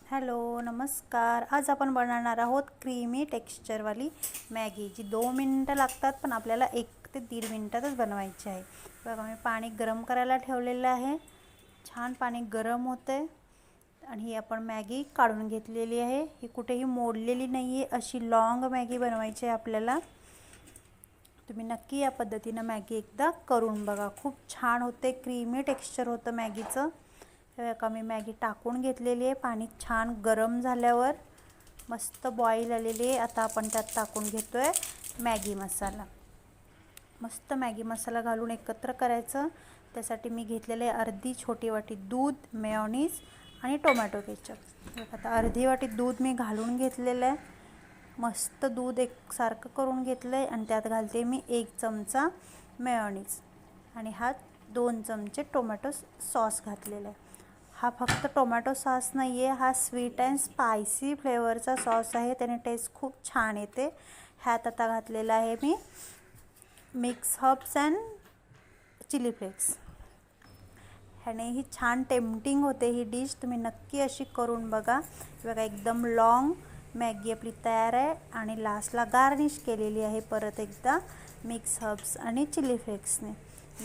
Hello नमस्कार. आज आपण बनवणार आहोत क्रीमी टेक्स्चरवाली मॅगी, जी 2 मिनिटं लागतात पण आपल्याला 1 ते 1.5 मिनिटातच बनवायची आहे. बघा मी पाणी गरम करायला ठेवलेलं आहे. छान पाणी गरम होते आणि ही आपण मॅगी काढून घेतलेली आहे. ही कुठेही मोडलेली नाही आहे, अशी लॉंग मॅगी बनवायची आहे आपल्याला. तुम्ही नक्की या पद्धतीनं मॅगी एकदा करून बघा, खूप छान होते, क्रीमी टेक्स्चर होतं मॅगीचं. बघा मी मॅगी टाकून घेतलेली आहे. पाणी छान गरम झाल्यावर मस्त बॉईल आलेली आहे. आता आपण त्यात टाकून घेतोय मॅगी मसाला. मस्त मॅगी मसाला घालून एकत्र करायचं. त्यासाठी मी घेतलेले अर्धी छोटी वाटी दूध, मेयोनीज आणि टोमॅटो केचप. आता अर्धी वाटी दूध मी घालून घेतलेलं आहे. मस्त दूध एकसारखं करून घेतलं आहे आणि त्यात घालते मी 1 चमचा मेयोनीज आणि हा 2 चमचे टोमॅटो सॉस घातलेला आहे. हा फक्त टोमॅटो सॉस नाही आहे, हा स्वीट अँड स्पायसी फ्लेवरचा सॉस आहे. त्याने टेस्ट खूप छान येते. ह्यात आता घातलेला आहे मी mix herbs and chilli flakes. ह्याने ही छान टेम्पटिंग होते ही डिश. तुम्ही नक्की अशी करून बघा. बघा एकदम लॉंग मॅगी आपली तयार आहे आणि लास्टला गार्निश केलेली आहे परत एकदा मिक्स हर्ब्स आणि चिली फ्लेक्सने.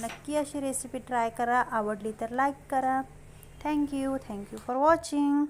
नक्की अशी रेसिपी ट्राय करा. आवडली तर लाईक करा. Thank you for watching.